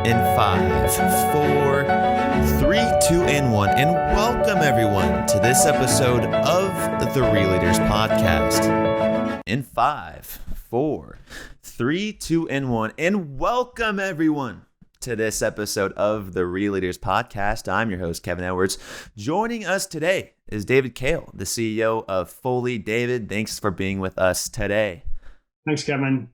In five, four, three, two, and one. And welcome everyone to this episode of the Real Leaders Podcast. In five, four, three, two, and one. And welcome everyone to this episode of the Real Leaders Podcast. I'm your host, Kevin Edwards. Joining us today is David Kahl, the CEO of Foley. David, thanks for being with us today. Thanks, Kevin.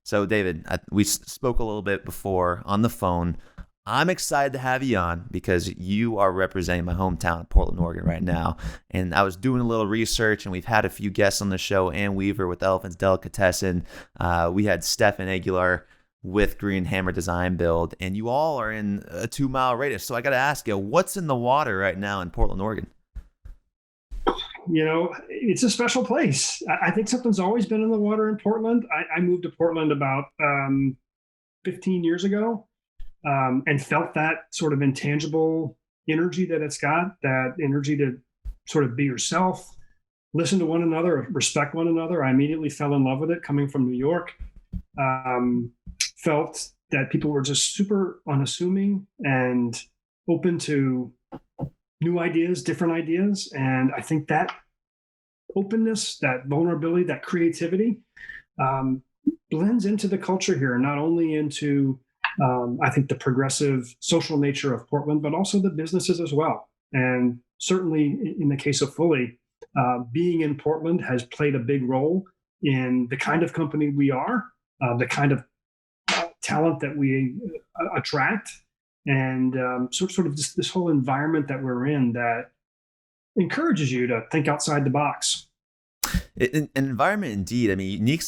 So, David, we spoke a little bit before on the phone. I'm excited to have you on because you are representing my hometown of Portland, Oregon right now. And I was doing a little research, and we've had a few guests on the show. Ann Weaver with Elephant's Delicatessen. We had Stefan Aguilar with Green Hammer Design Build. And you all are in a 2-mile radius. So I got to ask you, what's in the water right now in Portland, Oregon? You know, it's a special place. I think something's always been in the water in Portland. I moved to Portland about 15 years ago and felt that sort of intangible energy that it's got, that energy to sort of be yourself, listen to one another, respect one another. I immediately fell in love with it coming from New York. Felt that people were just super unassuming and open to new ideas, different ideas. And I think that openness, that vulnerability, that creativity blends into the culture here, not only into, I think, the progressive social nature of Portland, but also the businesses as well. And certainly in the case of Foley, being in Portland has played a big role in the kind of company we are, the kind of talent that we attract. And sort of this whole environment that we're in that encourages you to think outside the box. An environment, indeed. I mean,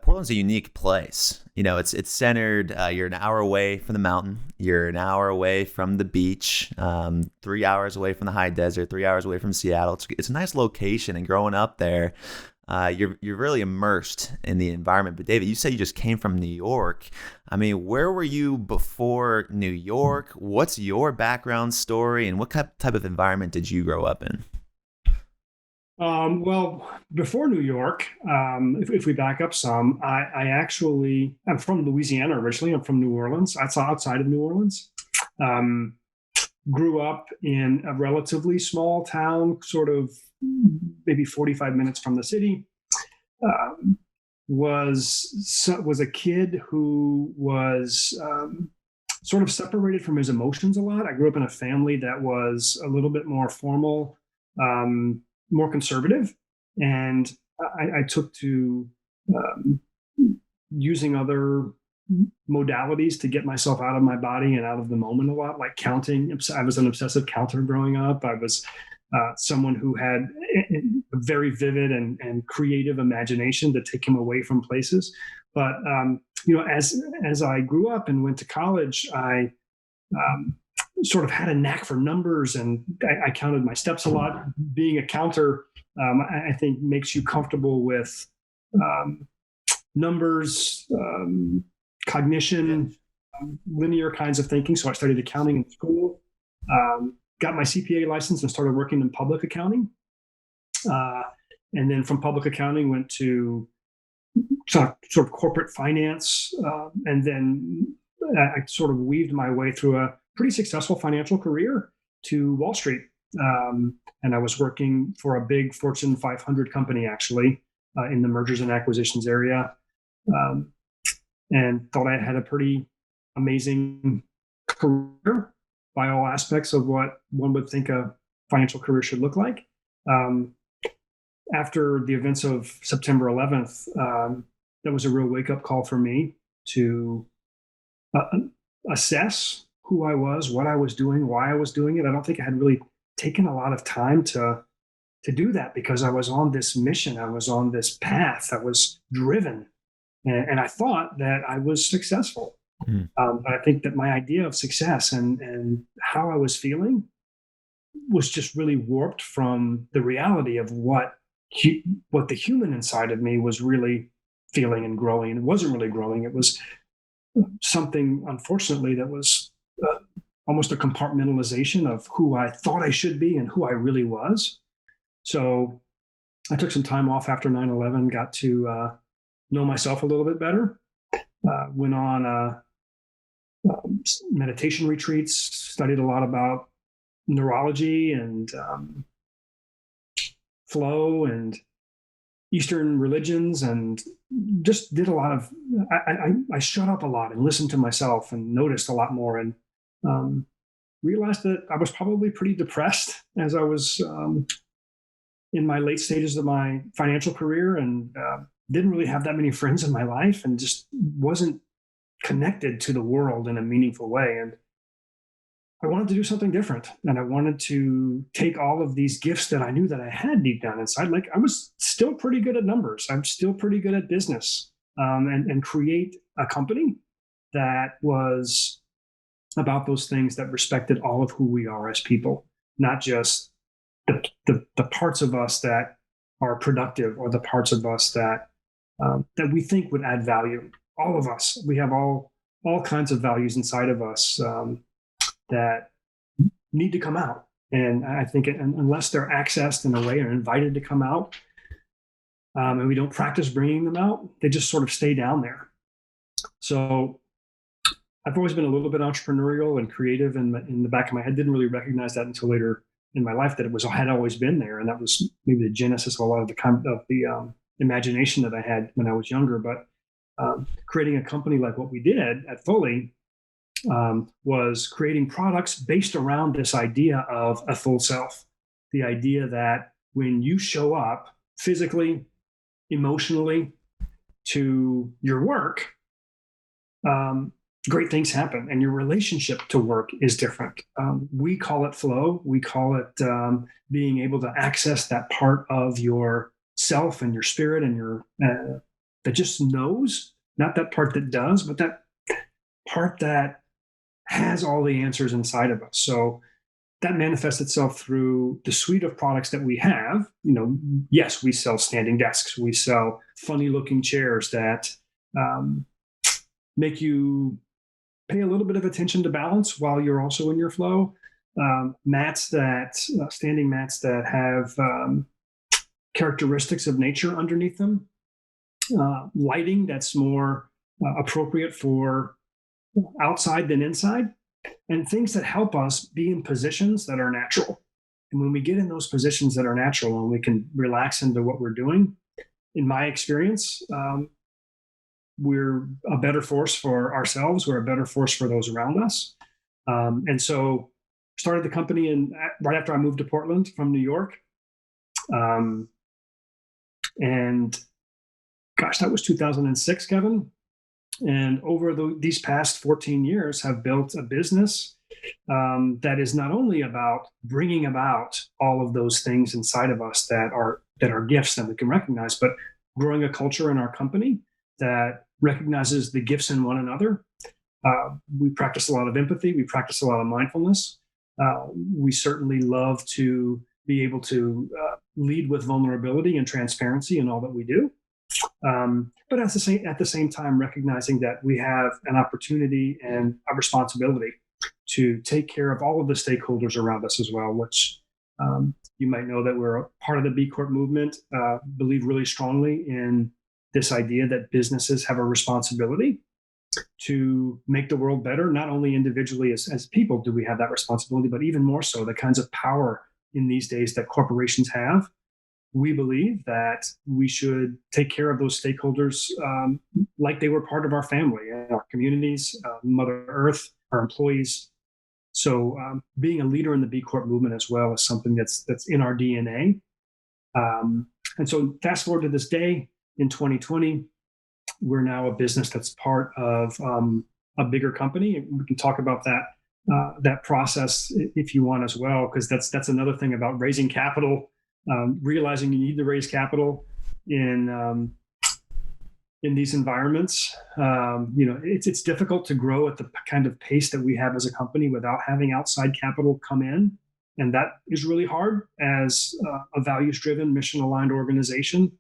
Portland's a unique place. You know, it's centered. You're an hour away from the mountain. You're an hour away from the beach. 3 hours away from the high desert. 3 hours away from Seattle. It's a nice location. And growing up there, you're really immersed in the environment. But David, you said you just came from New York. I mean, where were you before New York? What's your background story, and what type of environment did you grow up in? Well, before New York, if we back up some, I'm from Louisiana originally. I'm from New Orleans. I saw outside of New Orleans. Grew up in a relatively small town, sort of maybe 45 minutes from the city. Was a kid who was sort of separated from his emotions a lot. I grew up in a family that was a little bit more formal, more conservative, and I took to using other modalities to get myself out of my body and out of the moment a lot, like counting. I was an obsessive counter growing up. I was someone who had a very vivid and creative imagination to take him away from places. But as I grew up and went to college, I sort of had a knack for numbers, and I counted my steps a lot. Being a counter, I think, makes you comfortable with numbers, cognition, linear kinds of thinking. So I studied accounting in school. Got my CPA license and started working in public accounting. And then from public accounting, went to sort of corporate finance. And then I sort of weaved my way through a pretty successful financial career to Wall Street. And I was working for a big Fortune 500 company, actually, in the mergers and acquisitions area. And thought I had a pretty amazing career by all aspects of what one would think a financial career should look like. After the events of September 11th, that was a real wake-up call for me to assess who I was, what I was doing, why I was doing it. I don't think I had really taken a lot of time to do that because I was on this mission. I was on this path. I was driven. And I thought that I was successful. But I think that my idea of success and how I was feeling was just really warped from the reality of what the human inside of me was really feeling and growing. And it wasn't really growing. It was something, unfortunately, that was almost a compartmentalization of who I thought I should be and who I really was. So I took some time off after 9/11, got to know myself a little bit better, went on meditation retreats, studied a lot about neurology and flow and Eastern religions, and just did a lot of, I shut up a lot and listened to myself and noticed a lot more, and realized that I was probably pretty depressed as I was in my late stages of my financial career, and didn't really have that many friends in my life, and just wasn't connected to the world in a meaningful way. And I wanted to do something different, and I wanted to take all of these gifts that I knew that I had deep down inside. Like, I was still pretty good at numbers. I'm still pretty good at business, and create a company that was about those things, that respected all of who we are as people, not just the parts of us that are productive, or the parts of us that that we think would add value. All of us, we have all kinds of values inside of us that need to come out. And I think unless they're accessed in a way or invited to come out, and we don't practice bringing them out, they just sort of stay down there. So I've always been a little bit entrepreneurial and creative in the back of my head. Didn't really recognize that until later in my life, that had always been there, and that was maybe the genesis of a lot of the imagination that I had when I was younger. But creating a company like what we did at Fully was creating products based around this idea of a full self. The idea that when you show up physically, emotionally to your work, great things happen, and your relationship to work is different. We call it flow. We call it being able to access that part of your self and your spirit and your that just knows, not that part that does, but that part that has all the answers inside of us. So that manifests itself through the suite of products that we have. Yes, we sell standing desks. We sell funny looking chairs that make you pay a little bit of attention to balance while you're also in your flow. Standing mats that have characteristics of nature underneath them. Lighting that's more appropriate for outside than inside, and things that help us be in positions that are natural. And when we get in those positions that are natural and we can relax into what we're doing, in my experience, we're a better force for ourselves. We're a better force for those around us. And so started the company right after I moved to Portland from New York. And gosh, that was 2006, Kevin. And over these past 14 years have built a business that is not only about bringing about all of those things inside of us that are gifts that we can recognize, but growing a culture in our company that recognizes the gifts in one another. We practice a lot of empathy. We practice a lot of mindfulness. We certainly love to be able to lead with vulnerability and transparency in all that we do. But at the same time, recognizing that we have an opportunity and a responsibility to take care of all of the stakeholders around us as well, which you might know that we're a part of the B Corp movement, believe really strongly in this idea that businesses have a responsibility to make the world better. Not only individually as people do we have that responsibility, but even more so the kinds of power in these days that corporations have. We believe that we should take care of those stakeholders like they were part of our family, our communities, Mother Earth, our employees. So being a leader in the B Corp movement as well is something that's in our DNA. And so fast forward to this day in 2020, we're now a business that's part of a bigger company. We can talk about that process if you want as well, because that's another thing about raising capital. Realizing you need to raise capital in these environments. It's difficult to grow at the kind of pace that we have as a company without having outside capital come in. And that is really hard as a values-driven, mission-aligned organization.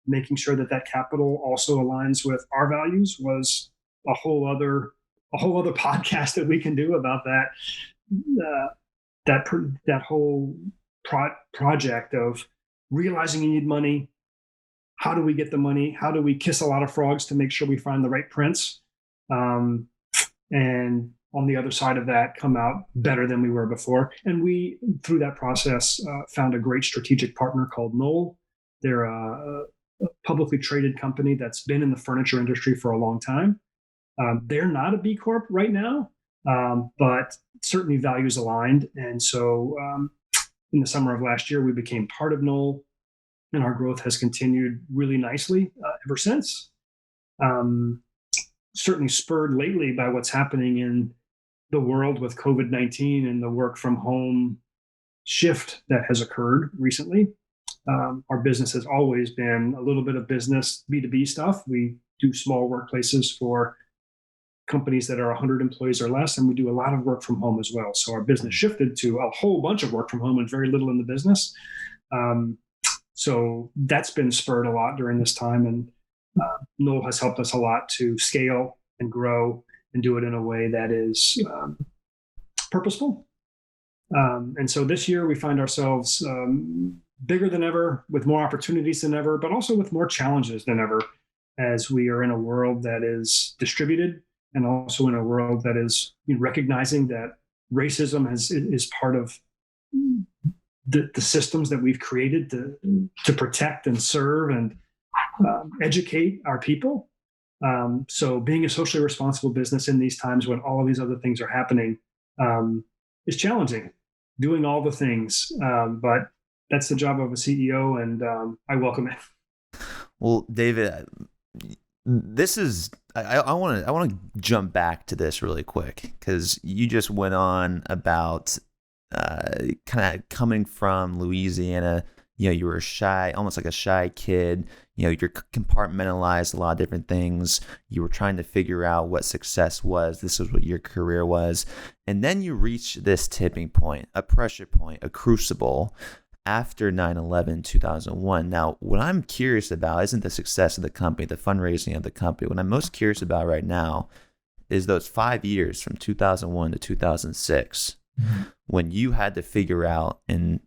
Making sure that capital also aligns with our values was a whole other podcast that we can do about that whole project of realizing you need money. How do we get the money? How do we kiss a lot of frogs to make sure we find the right prince? And on the other side of that come out better than we were before. And we, through that process, found a great strategic partner called Knoll. They're a publicly traded company that's been in the furniture industry for a long time. They're not a B Corp right now, but certainly values aligned. And so in the summer of last year, we became part of Knoll, and our growth has continued really nicely ever since. Certainly spurred lately by what's happening in the world with COVID-19 and the work from home shift that has occurred recently. Our business has always been a little bit of business, B2B stuff. We do small workplaces for companies that are 100 employees or less, and we do a lot of work from home as well. So our business shifted to a whole bunch of work from home and very little in the business. So that's been spurred a lot during this time, and Knoll has helped us a lot to scale and grow and do it in a way that is purposeful. And so this year we find ourselves bigger than ever, with more opportunities than ever, but also with more challenges than ever, as we are in a world that is distributed, and also in a world that is recognizing that racism is part of the systems that we've created to protect and serve and educate our people. So being a socially responsible business in these times when all of these other things are happening is challenging, doing all the things. But that's the job of a CEO, and I welcome it. Well, David, this is I want to jump back to this really quick, because you just went on about kind of coming from Louisiana. You were shy, almost like a shy kid. You're compartmentalized a lot of different things. You were trying to figure out what success was. This is what your career was. And then you reach this tipping point, a pressure point, a crucible after 9/11, 2001. Now, what I'm curious about isn't the success of the company, the fundraising of the company. What I'm most curious about right now is those 5 years from 2001 to 2006, when you had to figure out and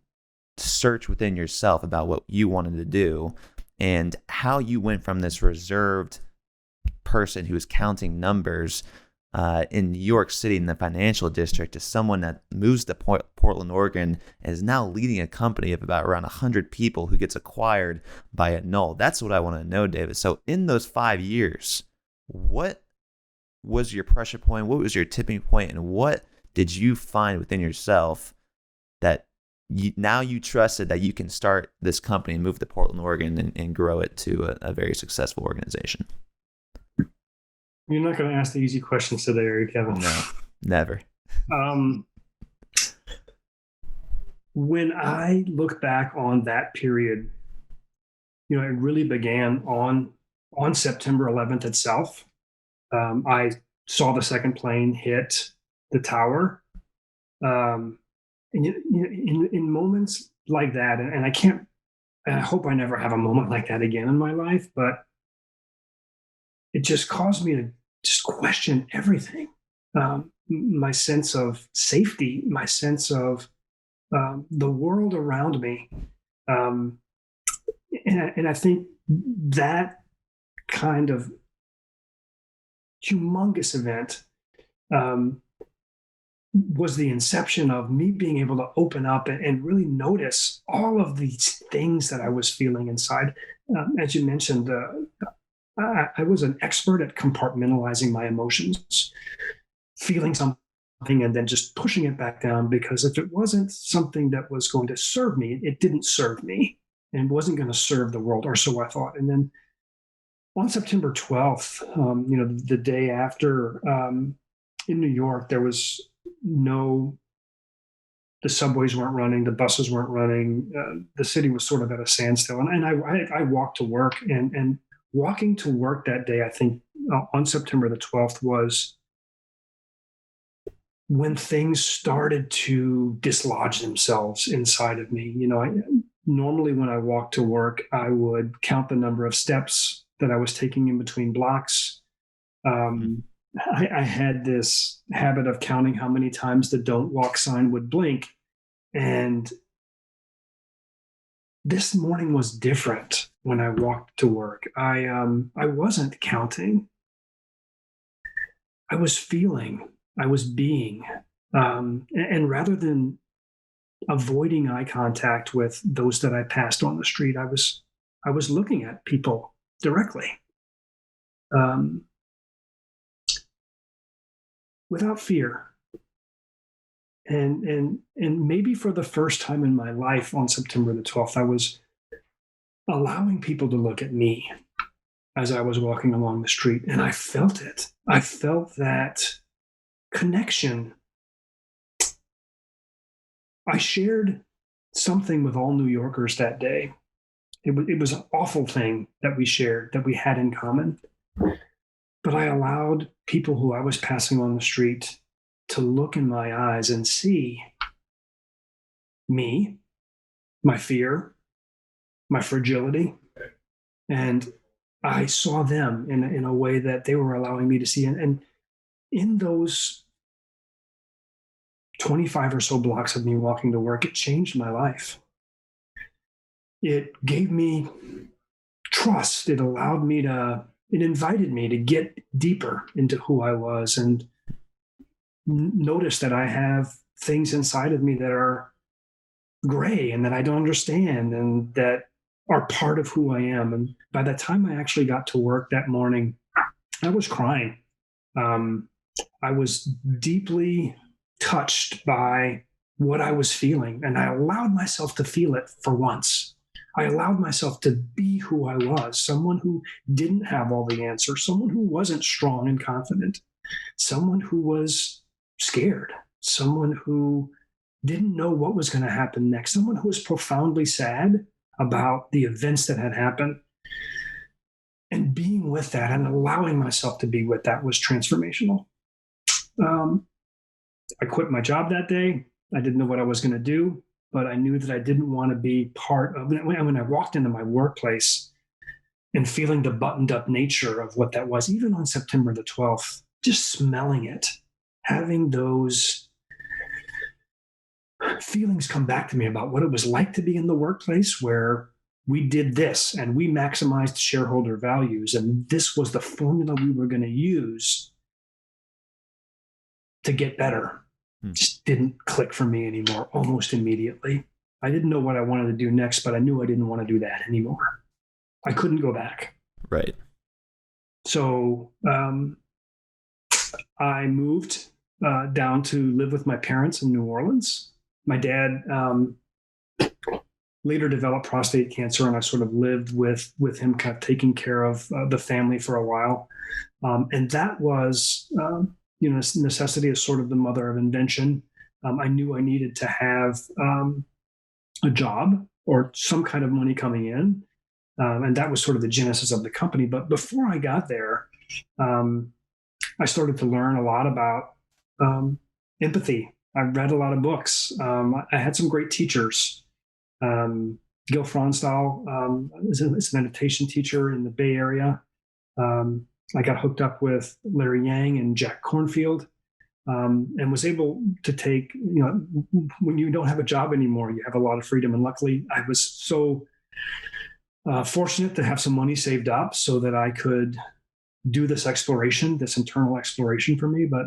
search within yourself about what you wanted to do, and how you went from this reserved person who was counting numbers in New York City in the financial district to someone that moves to Portland, Oregon, and is now leading a company of about around 100 people who gets acquired by a Knoll. That's what I want to know, David. So in those 5 years, what was your pressure point? What was your tipping point? And what did you find within yourself that now you trusted that you can start this company and move to Portland, Oregon, and grow it to a very successful organization? You're not going to ask the easy questions today, are you, Kevin? No, never. When I look back on that period, it really began on September 11th itself. I saw the second plane hit the tower. And in moments like that, and I hope I never have a moment like that again in my life, but it just caused me to just question everything. My sense of safety, my sense of the world around me. And I think that kind of humongous event was the inception of me being able to open up and really notice all of these things that I was feeling inside. As you mentioned, I was an expert at compartmentalizing my emotions, feeling something and then just pushing it back down, because if it wasn't something that was going to serve me, it didn't serve me and wasn't going to serve the world, or so I thought. And then on September 12th, the day after, in New York, there was the subways weren't running, the buses weren't running, the city was sort of at a standstill. And I walked to work, and walking to work that day, I think on September the 12th, was when things started to dislodge themselves inside of me. Normally when I walked to work, I would count the number of steps that I was taking in between blocks. I had this habit of counting how many times the don't walk sign would blink. And this morning was different when I walked to work. I wasn't counting. I was feeling. I was being. And rather than avoiding eye contact with those that I passed on the street, I was looking at people directly, um, without fear. And maybe for the first time in my life on September the 12th, I was allowing people to look at me as I was walking along the street, and I felt it. I felt that connection. I shared something with all New Yorkers that day. It was an awful thing that we shared, that we had in common. But I allowed people who I was passing on the street to look in my eyes and see me, my fear, my fragility. And I saw them in a way that they were allowing me to see. And in those 25 or so blocks of me walking to work, it changed my life. It gave me trust. It invited me to get deeper into who I was and notice that I have things inside of me that are gray and that I don't understand and that are part of who I am. And by the time I actually got to work that morning, I was crying. Um, I was deeply touched by what I was feeling, and I allowed myself to feel it for once. I allowed myself to be who I was, someone who didn't have all the answers, someone who wasn't strong and confident, someone who was scared, someone who didn't know what was going to happen next, someone who was profoundly sad about the events that had happened. And being with that and allowing myself to be with that was transformational. Um, I quit my job that day. I didn't know what I was going to do, but I knew that I didn't want to be part of when I walked into my workplace and feeling the buttoned up nature of what that was, even on September the 12th, just smelling it, having those feelings come back to me about what it was like to be in the workplace where we did this and we maximized shareholder values. And this was the formula we were going to use to get better. Just didn't click for me anymore almost immediately. I didn't know what I wanted to do next, but I knew I didn't want to do that anymore. I couldn't go back. Right. So I moved down to live with my parents in New Orleans. My dad later developed prostate cancer, and I sort of lived with him, kind of taking care of the family for a while. And that was, necessity is sort of the mother of invention. I knew I needed to have a job or some kind of money coming in. And that was sort of the genesis of the company. But before I got there, I started to learn a lot about empathy. I read a lot of books. I had some great teachers. Gil Fronsdal is a meditation teacher in the Bay Area. I got hooked up with Larry Yang and Jack Kornfield, and was able to take, when you don't have a job anymore, you have a lot of freedom. And luckily, I was so fortunate to have some money saved up so that I could do this exploration, this internal exploration for me. But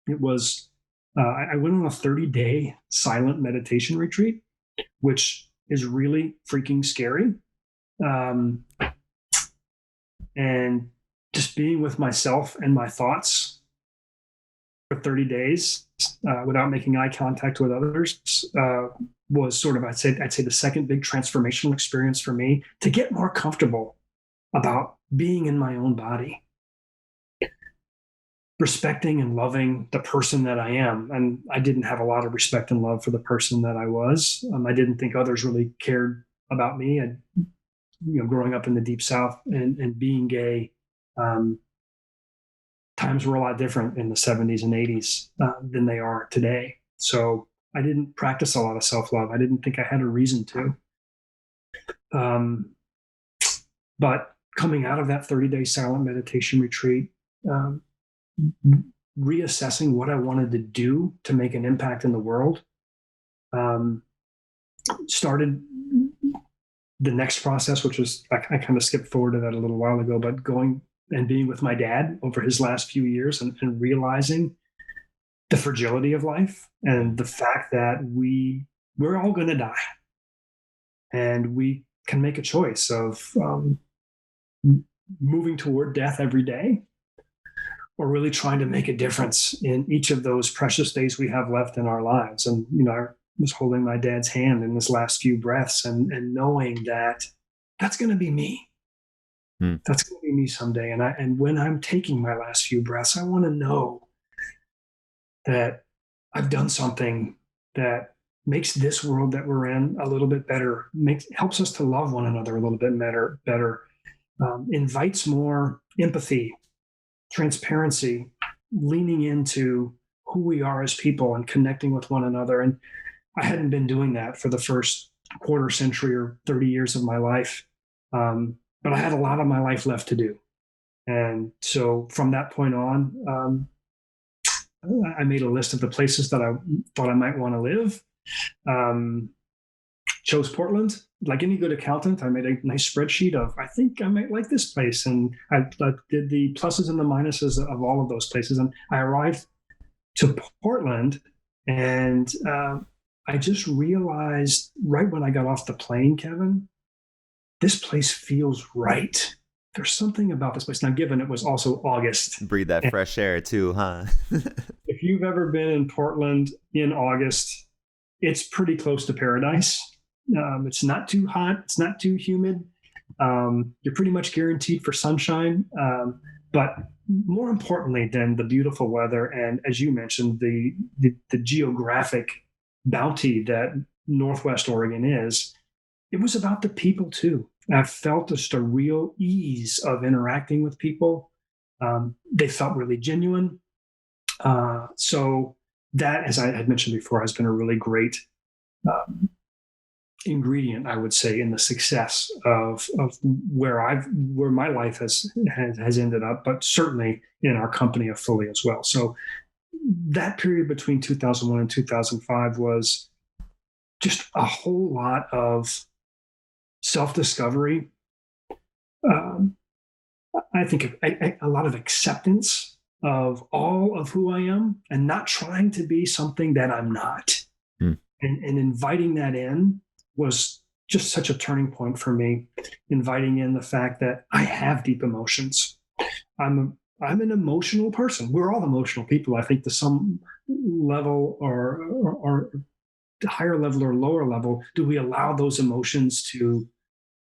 it was, I went on a 30-day silent meditation retreat, which is really freaking scary. And just being with myself and my thoughts for 30 days without making eye contact with others was sort of, I'd say the second big transformational experience for me to get more comfortable about being in my own body, respecting and loving the person that I am. And I didn't have a lot of respect and love for the person that I was. I didn't think others really cared about me. Growing up in the Deep South and being gay, times were a lot different in the 70s and 80s than they are today. So I didn't practice a lot of self-love. I didn't think I had a reason to. But coming out of that 30-day silent meditation retreat, reassessing what I wanted to do to make an impact in the world, started the next process, which was, I kind of skipped forward to that a little while ago, but going and being with my dad over his last few years and realizing the fragility of life and the fact that we're all going to die, and we can make a choice of moving toward death every day, or really trying to make a difference in each of those precious days we have left in our lives. And I was holding my dad's hand in his last few breaths, and knowing that that's going to be me. Hmm. That's going to be me someday. And when I'm taking my last few breaths, I want to know that I've done something that makes this world that we're in a little bit better, helps us to love one another a little bit better, invites more empathy, transparency, leaning into who we are as people and connecting with one another. And I hadn't been doing that for the first quarter century or 30 years of my life. But I had a lot of my life left to do. And so from that point on, I made a list of the places that I thought I might want to live. Chose Portland. Like any good accountant, I made a nice spreadsheet of, I think I might like this place. And I did the pluses and the minuses of all of those places. And I arrived to Portland, and I just realized right when I got off the plane, Kevin, this place feels right. There's something about this place. Now, given it was also August. Breathe that fresh air too, huh? If you've ever been in Portland in August, it's pretty close to paradise. It's not too hot. It's not too humid. You're pretty much guaranteed for sunshine. But more importantly than the beautiful weather, and as you mentioned, the geographic bounty that Northwest Oregon is, it was about the people too. I felt just a real ease of interacting with people. They felt really genuine. So that, as I had mentioned before, has been a really great ingredient, I would say, in the success of where my life has ended up, but certainly in our company of Fully as well. So that period between 2001 and 2005 was just a whole lot of self-discovery. I think a lot of acceptance of all of who I am, and not trying to be something that I'm not. And inviting that in was just such a turning point for me, inviting in the fact that I have deep emotions. I'm an emotional person. We're all emotional people, I think, to some level, or higher level or lower level. Do we allow those emotions to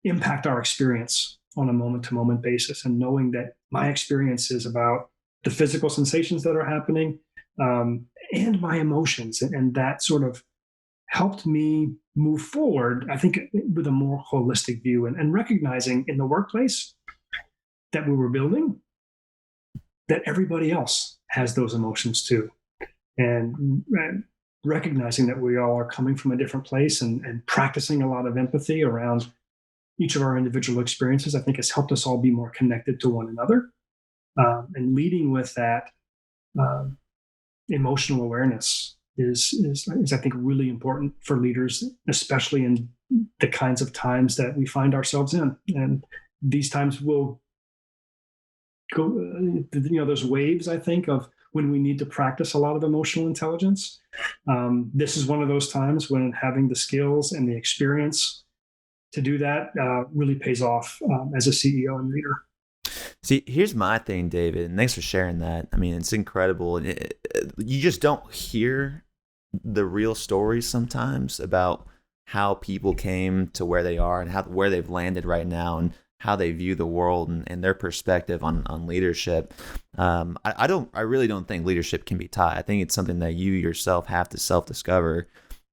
impact our experience on a moment-to-moment basis? And knowing that my experience is about the physical sensations that are happening, and my emotions, and that sort of helped me move forward, I think, with a more holistic view, and recognizing in the workplace that we were building that everybody else has those emotions too. And recognizing that we all are coming from a different place, and practicing a lot of empathy around each of our individual experiences, I think has helped us all be more connected to one another. And leading with that emotional awareness is I think really important for leaders, especially in the kinds of times that we find ourselves in. And these times will go, there's waves, I think, of when we need to practice a lot of emotional intelligence. This is one of those times when having the skills and the experience to do that really pays off as a CEO and leader. See, here's my thing, David, and thanks for sharing that. I mean, it's incredible. You just don't hear the real stories sometimes about how people came to where they are, and where they've landed right now, and how they view the world, and their perspective on leadership. I really don't think leadership can be taught. I think it's something that you yourself have to self-discover.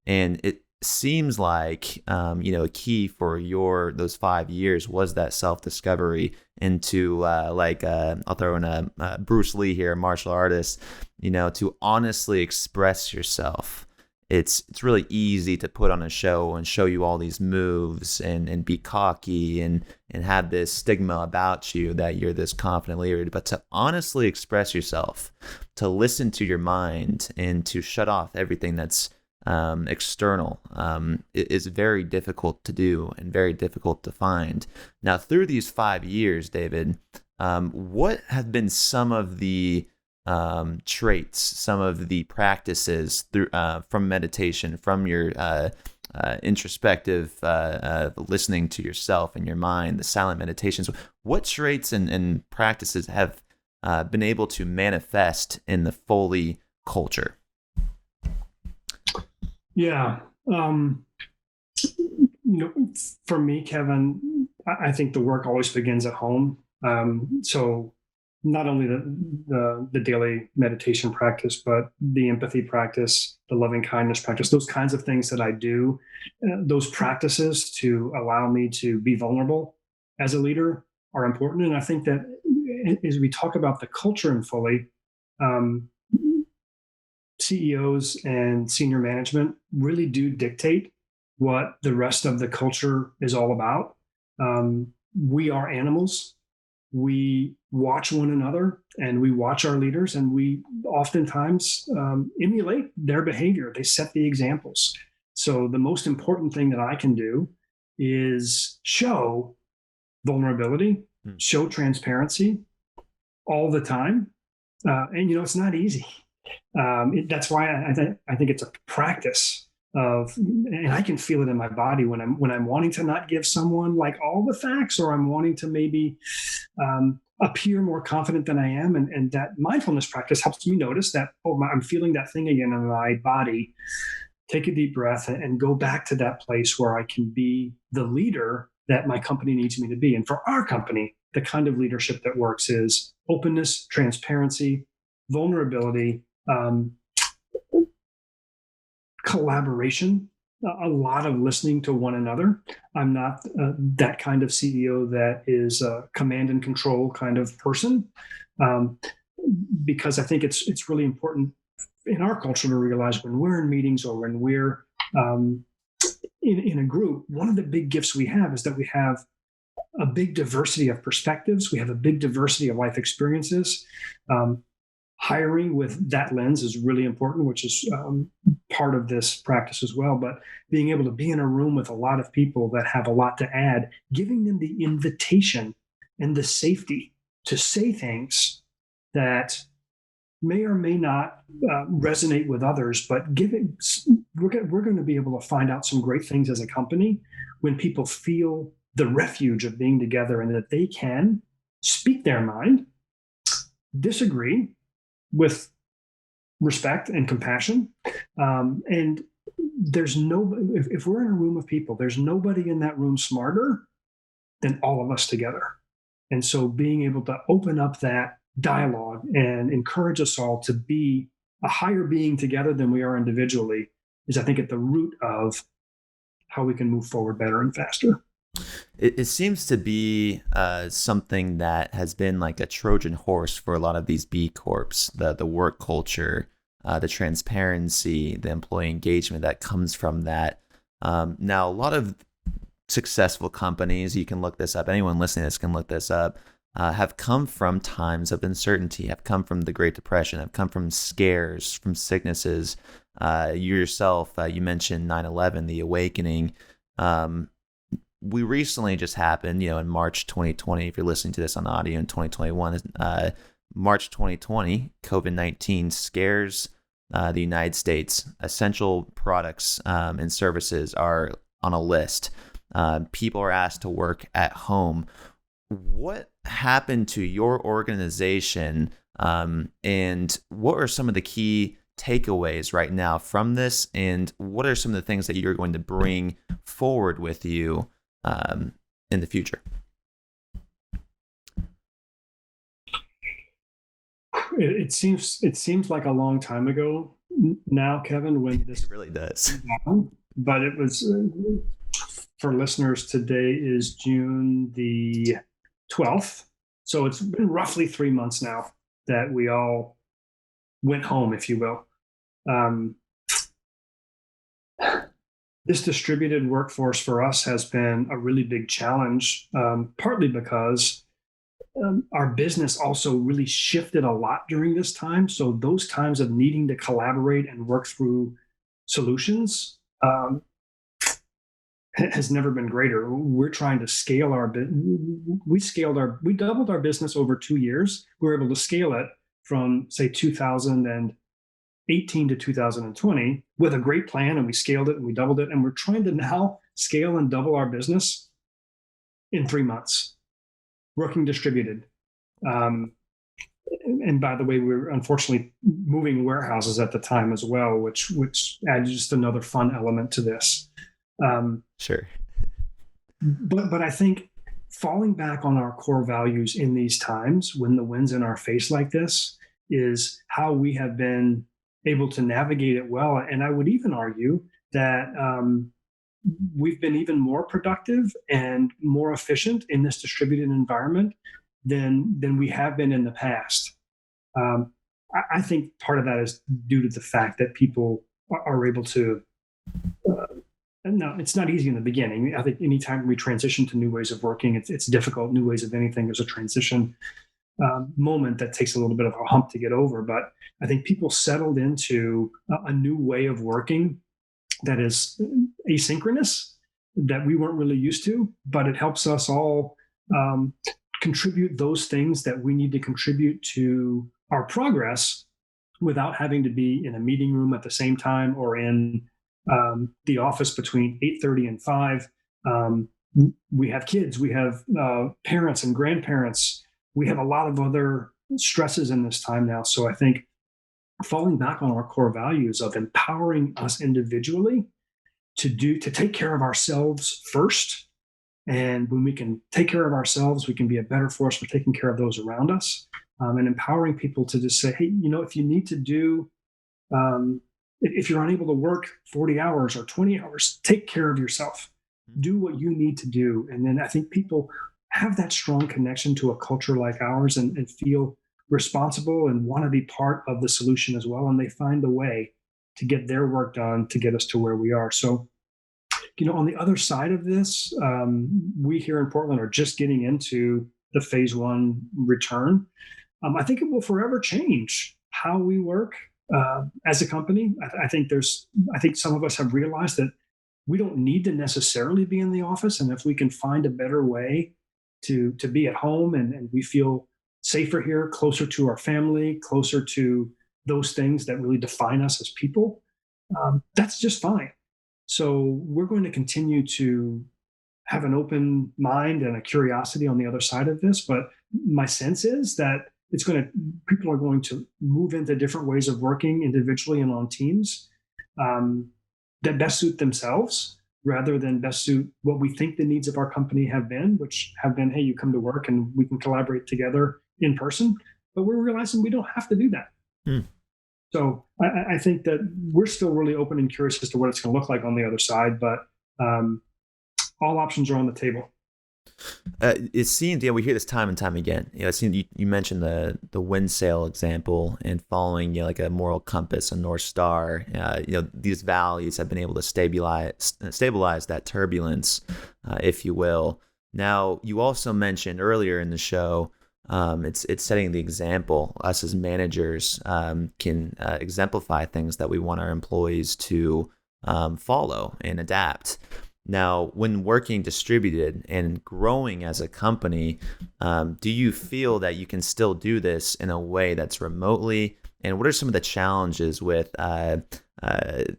And it seems like, a key for those 5 years was that self-discovery into, I'll throw in a Bruce Lee here, martial artist, to honestly express yourself. It's really easy to put on a show and show you all these moves, and be cocky, and have this stigma about you that you're this confident leader. But to honestly express yourself, to listen to your mind, and to shut off everything that's external, is very difficult to do, and very difficult to find. Now, through these 5 years, David, what have been some of the traits, some of the practices through from meditation, from your introspective listening to yourself and your mind, the silent meditations. What traits and practices have been able to manifest in the Foley culture? Yeah. For me, Kevin, I think the work always begins at home. So not only the daily meditation practice, but the empathy practice, the loving kindness practice, those kinds of things that I do, those practices to allow me to be vulnerable as a leader are important. And I think that as we talk about the culture in Foley, um, CEOs and senior management really do dictate what the rest of the culture is all about. We are animals. We watch one another and we watch our leaders, and we oftentimes emulate their behavior. They set the examples. So, the most important thing that I can do is show vulnerability, show transparency all the time. It's not easy. That's why I think it's a practice of, and I can feel it in my body when I'm wanting to not give someone like all the facts, or I'm wanting to maybe appear more confident than I am, and that mindfulness practice helps me notice that, I'm feeling that thing again in my body. Take a deep breath and go back to that place where I can be the leader that my company needs me to be. And for our company, the kind of leadership that works is openness, transparency, vulnerability, um, collaboration, a lot of listening to one another. I'm not that kind of CEO that is a command and control kind of person, um, because I think it's really important in our culture to realize when we're in meetings or when we're um, in a group, one of the big gifts we have is that we have a big diversity of perspectives. We have a big diversity of life experiences. Um, Hiring with that lens is really important, which is part of this practice as well. But being able to be in a room with a lot of people that have a lot to add, giving them the invitation and the safety to say things that may or may not resonate with others, but we're going to be able to find out some great things as a company when people feel the refuge of being together and that they can speak their mind, disagree with respect and compassion. And there's no, if we're in a room of people, there's nobody in that room smarter than all of us together. And so being able to open up that dialogue and encourage us all to be a higher being together than we are individually is, I think, at the root of how we can move forward better and faster. It seems to be something that has been like a Trojan horse for a lot of these B Corps, the work culture, the transparency, the employee engagement that comes from that. Now, a lot of successful companies, you can look this up, anyone listening to this can look this up, have come from times of uncertainty, have come from the Great Depression, have come from scares, from sicknesses. You yourself, you mentioned 9/11, the awakening. We recently just happened, in March 2020, if you're listening to this on audio in 2021, March 2020, COVID-19 scares the United States. Essential products and services are on a list. People are asked to work at home. What happened to your organization, and what are some of the key takeaways right now from this, and what are some of the things that you're going to bring forward with you in the future? It seems like a long time ago now, Kevin, when this It really does. happened, but it was for listeners. Today is June the 12th, so it's been roughly 3 months now that we all went home, if you will. Um, this distributed workforce for us has been a really big challenge, partly because our business also really shifted a lot during this time. So those times of needing to collaborate and work through solutions has never been greater. We're trying to scale our we doubled our business over 2 years. We were able to scale it from say 2018 to 2020 with a great plan, and we scaled it and we doubled it, and we're trying to now scale and double our business in 3 months, working distributed. And by the way, we were unfortunately moving warehouses at the time as well, which adds just another fun element to this. Sure. But I think falling back on our core values in these times when the wind's in our face like this is how we have been able to navigate it well. And I would even argue that we've been even more productive and more efficient in this distributed environment than we have been in the past. I think part of that is due to the fact that people are able to. No, it's not easy in the beginning. I think anytime we transition to new ways of working, it's difficult. New ways of anything, there's a transition moment that takes a little bit of a hump to get over. But I think people settled into a new way of working that is asynchronous, that we weren't really used to, but it helps us all contribute those things that we need to contribute to our progress without having to be in a meeting room at the same time or in the office between 8:30 and 5. We have kids, we have parents and grandparents. We have a lot of other stresses in this time now. So I think falling back on our core values of empowering us individually to take care of ourselves first. And when we can take care of ourselves, we can be a better force for taking care of those around us, and empowering people to just say, hey, if you need to do, if you're unable to work 40 hours or 20 hours, take care of yourself. Do what you need to do. And then I think people have that strong connection to a culture like ours and feel responsible and want to be part of the solution as well. And they find a way to get their work done to get us to where we are. So, on the other side of this, we here in Portland are just getting into the phase one return. I think it will forever change how we work as a company. I think some of us have realized that we don't need to necessarily be in the office. And if we can find a better way to be at home and we feel safer here, closer to our family, closer to those things that really define us as people, that's just fine. So we're going to continue to have an open mind and a curiosity on the other side of this. But my sense is that people are going to move into different ways of working individually and on teams that best suit themselves rather than best suit what we think the needs of our company have been, which have been, hey, you come to work and we can collaborate together in person. But we're realizing we don't have to do that. So I think that we're still really open and curious as to what it's going to look like on the other side, but all options are on the table. It seems, we hear this time and time again. It seems you mentioned the wind sail example and following, like a moral compass, a North Star. These values have been able to stabilize that turbulence, if you will. Now, you also mentioned earlier in the show, it's setting the example. Us as managers can exemplify things that we want our employees to follow and adapt. Now, when working distributed and growing as a company, do you feel that you can still do this in a way that's remotely? And what are some of the challenges with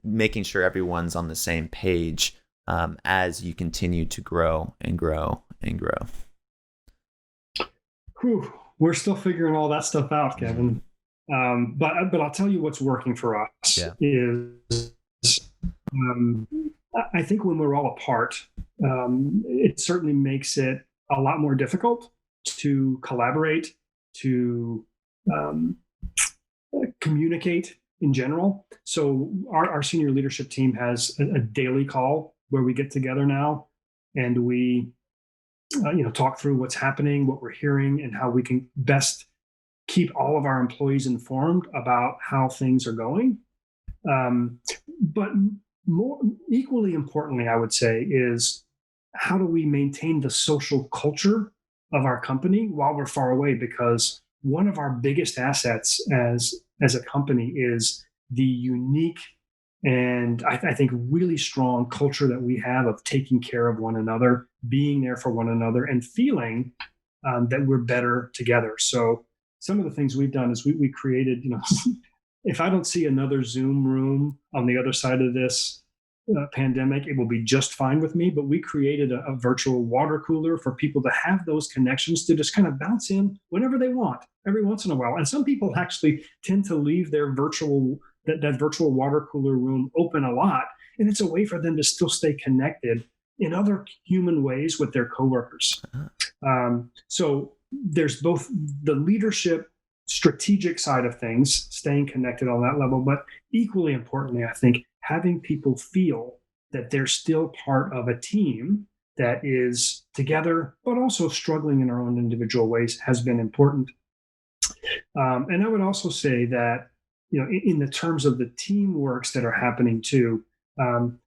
making sure everyone's on the same page as you continue to grow and grow and grow? We're still figuring all that stuff out, Kevin. But I'll tell you what's working for us is I think when we're all apart, it certainly makes it a lot more difficult to collaborate, to communicate in general. So our senior leadership team has a daily call where we get together now and we talk through what's happening, what we're hearing, and how we can best keep all of our employees informed about how things are going. But more equally importantly, I would say, is how do we maintain the social culture of our company while we're far away? Because one of our biggest assets as a company is the unique and I think really strong culture that we have of taking care of one another, being there for one another, and feeling that we're better together. So some of the things we've done is we created, if I don't see another Zoom room on the other side of this pandemic, it will be just fine with me. But we created a virtual water cooler for people to have those connections to just kind of bounce in whenever they want, every once in a while. And some people actually tend to leave their that virtual water cooler room open a lot, and it's a way for them to still stay connected in other human ways with their coworkers. So there's both the leadership strategic side of things, staying connected on that level, but equally importantly, I think having people feel that they're still part of a team that is together, but also struggling in our own individual ways has been important. And I would also say that, in the terms of the teamworks that are happening too,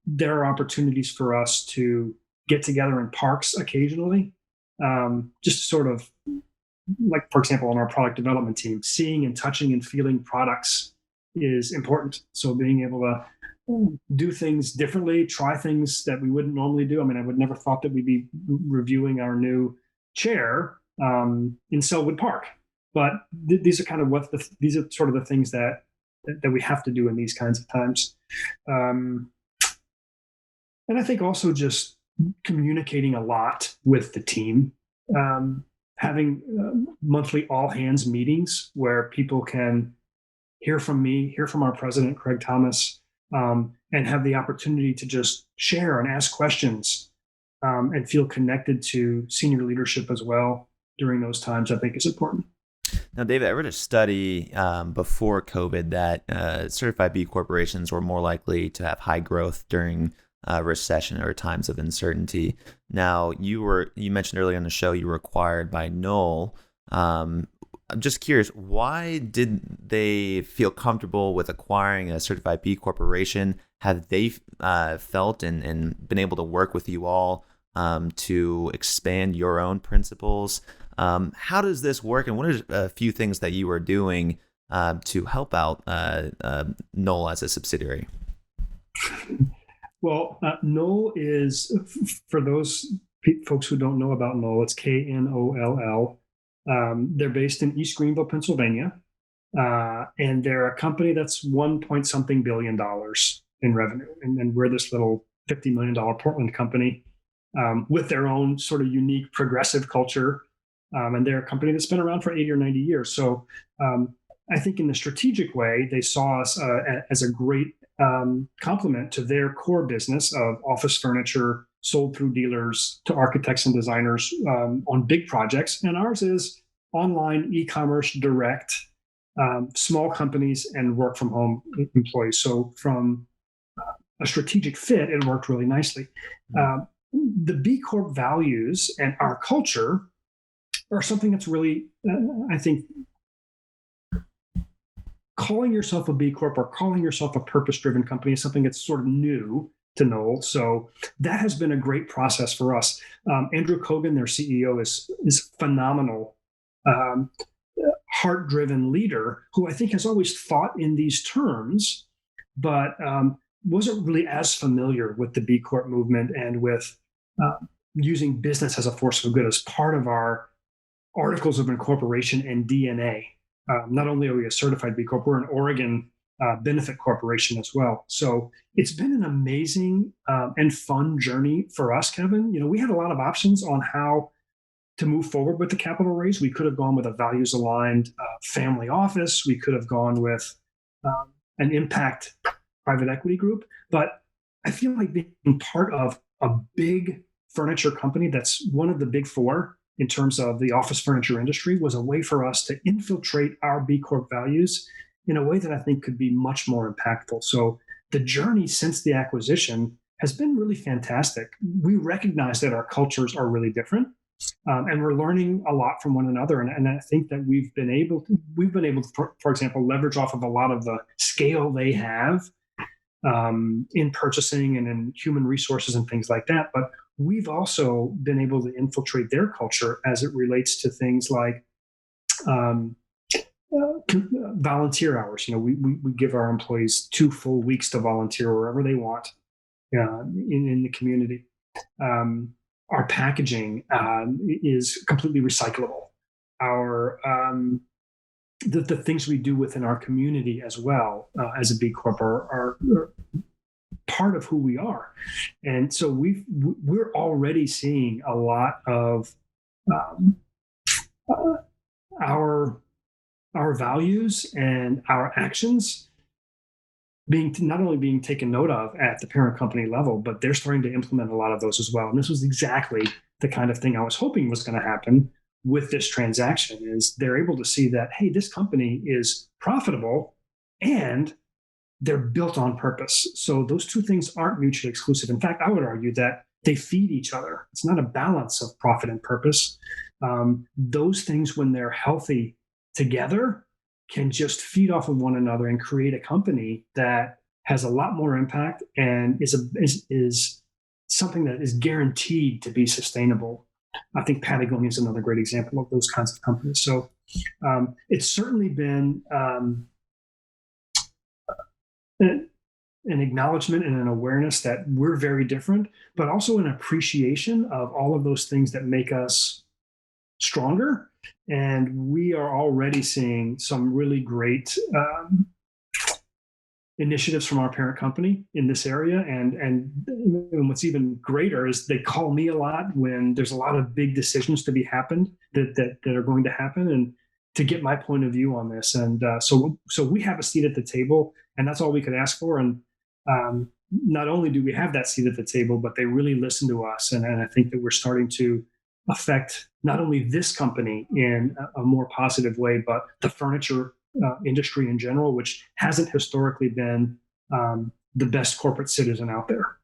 there are opportunities for us to get together in parks occasionally, just sort of like, for example, on our product development team, seeing and touching and feeling products is important. So being able to do things differently, try things that we wouldn't normally do. I mean, I would never thought that we'd be reviewing our new chair in Selwood Park, but these are kind of these are sort of the things that we have to do in these kinds of times. And I think also just communicating a lot with the team. Having monthly all hands meetings where people can hear from me, hear from our president, Craig Thomas, and have the opportunity to just share and ask questions and feel connected to senior leadership as well during those times, I think is important. Now, David, I read a study before COVID that certified B corporations were more likely to have high growth during recession or times of uncertainty. Now, you mentioned earlier in the show you were acquired by Knoll. I'm just curious, why did they feel comfortable with acquiring a certified B corporation? Have they felt and been able to work with you all to expand your own principles? How does this work, and what are a few things that you are doing to help out Knoll as a subsidiary? Well, Knoll is, for those folks who don't know about Knoll, it's Knoll. They're based in East Greenville, Pennsylvania, and they're a company that's 1 point something billion in revenue. And we're this little $50 million Portland company with their own sort of unique progressive culture. And they're a company that's been around for 80 or 90 years. So I think in the strategic way, they saw us as a great complement to their core business of office furniture sold through dealers to architects and designers on big projects. And ours is online, e-commerce, direct, small companies and work from home employees. So from a strategic fit, it worked really nicely. The B Corp values and our culture are something that's really, I think, calling yourself a B Corp or calling yourself a purpose-driven company is something that's sort of new to Knoll. So that has been a great process for us. Andrew Kogan, their CEO, is phenomenal, heart-driven leader who I think has always thought in these terms, but wasn't really as familiar with the B Corp movement and with using business as a force for good as part of our articles of incorporation and DNA. Not only are we a certified B Corp, we're an Oregon benefit corporation as well. So it's been an amazing and fun journey for us, Kevin. We had a lot of options on how to move forward with the capital raise. We could have gone with a values aligned family office. We could have gone with an impact private equity group. But I feel like being part of a big furniture company that's one of the big four in terms of the office furniture industry was a way for us to infiltrate our B Corp values in a way that I think could be much more impactful. So the journey since the acquisition has been really fantastic. We recognize that our cultures are really different, and we're learning a lot from one another. And I think that we've been able to, for example, leverage off of a lot of the scale they have in purchasing and in human resources and things like that. But we've also been able to infiltrate their culture as it relates to things like volunteer hours. We give our employees 2 full weeks to volunteer wherever they want in the community. Our packaging is completely recyclable. Our the things we do within our community as well as a B Corp are part of who we are. And so we're already seeing a lot of um, uh, our our values and our actions being not only being taken note of at the parent company level, but they're starting to implement a lot of those as well. And this was exactly the kind of thing I was hoping was going to happen with this transaction. Is they're able to see that, hey, this company is profitable and they're built on purpose. So those two things aren't mutually exclusive. In fact, I would argue that they feed each other. It's not a balance of profit and purpose. Those things, when they're healthy together, can just feed off of one another and create a company that has a lot more impact and is something that is guaranteed to be sustainable. I think Patagonia is another great example of those kinds of companies. So it's certainly been an acknowledgement and an awareness that we're very different, but also an appreciation of all of those things that make us stronger. And we are already seeing some really great initiatives from our parent company in this area. And what's even greater is they call me a lot when there's a lot of big decisions to be happened that are going to happen, and to get my point of view on this. And so we have a seat at the table, and that's all we could ask for. And not only do we have that seat at the table, but they really listen to us. And I think that we're starting to affect not only this company in a more positive way, but the furniture industry in general, which hasn't historically been the best corporate citizen out there.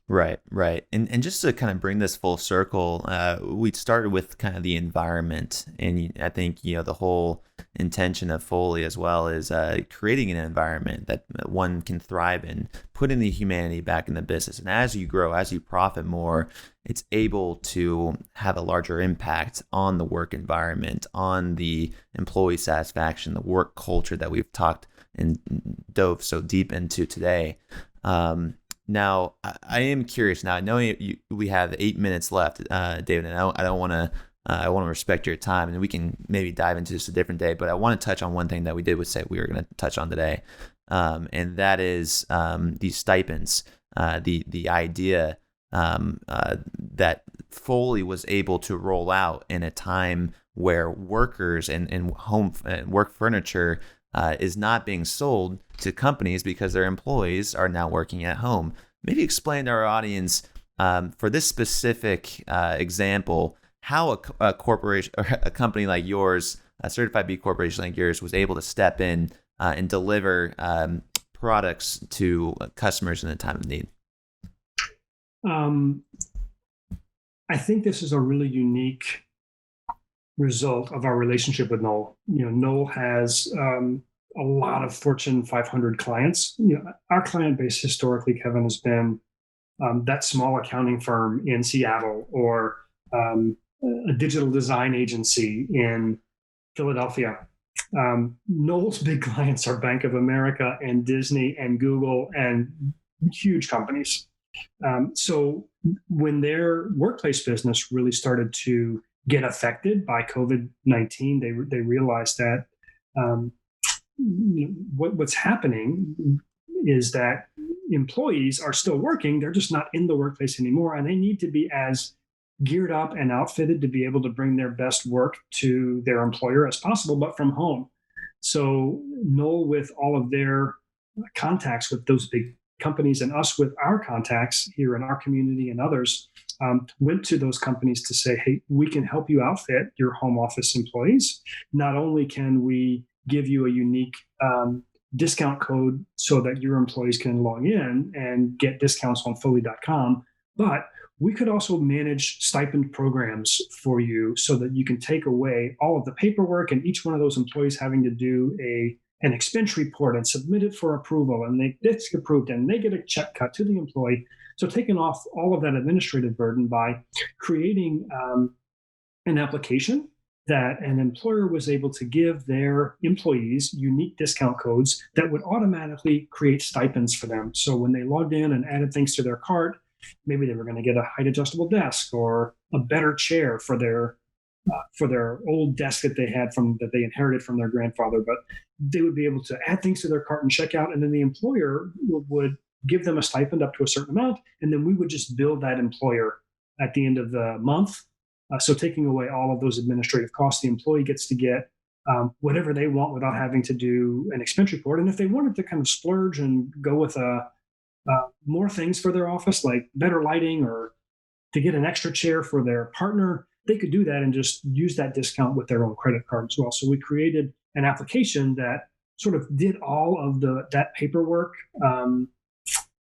Right, right. And just to kind of bring this full circle, we started with kind of the environment. And I think, the whole intention of Foley as well is creating an environment that one can thrive in, putting the humanity back in the business. And as you grow, as you profit more, it's able to have a larger impact on the work environment, on the employee satisfaction, the work culture that we've talked and dove so deep into today. Now, I am curious. Now, I know we have 8 minutes left, David, and I don't want to. I want to respect your time, and we can maybe dive into this a different day. But I want to touch on one thing that we did say we were going to touch on today, and that is these stipends. The idea that Foley was able to roll out in a time where workers and home and work furniture is not being sold to companies because their employees are now working at home. Maybe explain to our audience for this specific example how a corporation or a company like yours, a certified B corporation like yours, was able to step in and deliver products to customers in a time of need. I think this is a really unique result of our relationship with Knoll. Knoll has a lot of Fortune 500 clients. Our client base historically, Kevin, has been that small accounting firm in Seattle, or a digital design agency in Philadelphia. Knoll's big clients are Bank of America and Disney and Google and huge companies. So when their workplace business really started to get affected by COVID-19, they realized that what's happening is that employees are still working. They're just not in the workplace anymore, and they need to be as geared up and outfitted to be able to bring their best work to their employer as possible, but from home. So Knoll, with all of their contacts with those big companies, and us with our contacts here in our community and others, went to those companies to say, hey, we can help you outfit your home office employees. Not only can we give you a unique discount code so that your employees can log in and get discounts on Foley.com, but we could also manage stipend programs for you so that you can take away all of the paperwork and each one of those employees having to do an expense report and submit it for approval, and it's approved and they get a check cut to the employee. So taking off all of that administrative burden by creating an application that an employer was able to give their employees unique discount codes that would automatically create stipends for them. So when they logged in and added things to their cart, maybe they were going to get a height adjustable desk or a better chair for their for their old desk that they inherited from their grandfather, but they would be able to add things to their cart and check out, and then the employer would give them a stipend up to a certain amount, and then we would just bill that employer at the end of the month. So taking away all of those administrative costs, the employee gets to get whatever they want without having to do an expense report. And if they wanted to kind of splurge and go with more things for their office, like better lighting or to get an extra chair for their partner, they could do that and just use that discount with their own credit card as well. So we created an application that sort of did all of that paperwork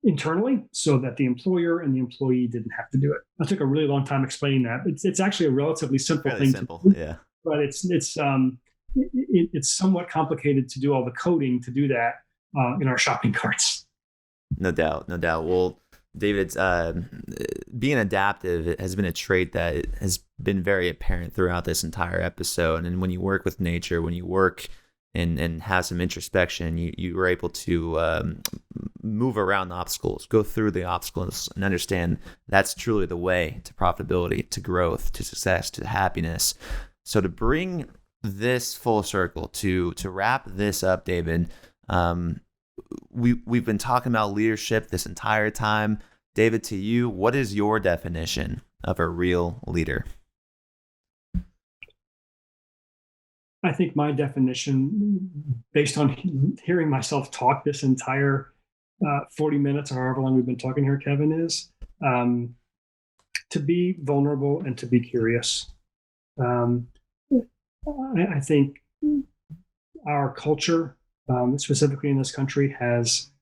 internally, so that the employer and the employee didn't have to do it. I took a really long time explaining that. It's actually a relatively simple Fairly thing simple, to do, yeah. but it's somewhat complicated to do all the coding to do that in our shopping carts. No doubt, no doubt. Well, David, being adaptive has been a trait that has been very apparent throughout this entire episode. And when you work with nature, when you work and have some introspection, you were able to move around the obstacles, go through the obstacles, and understand that's truly the way to profitability, to growth, to success, to happiness. So to bring this full circle, to wrap this up, David, we've been talking about leadership this entire time. David, to you, what is your definition of a real leader? I think my definition, based on hearing myself talk this entire 40 minutes or however long we've been talking here, Kevin, is to be vulnerable and to be curious. I think our culture, specifically in this country, has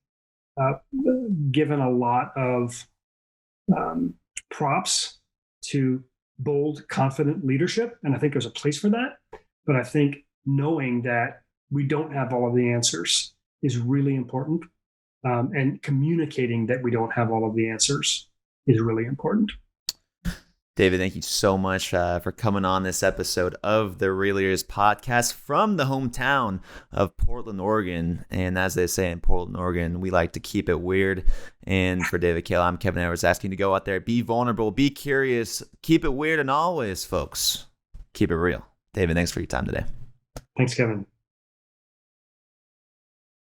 given a lot of props to bold, confident leadership. And I think there's a place for that. But I think knowing that we don't have all of the answers is really important. And communicating that we don't have all of the answers is really important. David, thank you so much for coming on this episode of the Real Leaders podcast from the hometown of Portland, Oregon. And as they say in Portland, Oregon, we like to keep it weird. And for David Kahl, I'm Kevin Edwards, asking you to go out there, be vulnerable, be curious, keep it weird, and always, folks, keep it real. David, thanks for your time today. Thanks, Kevin.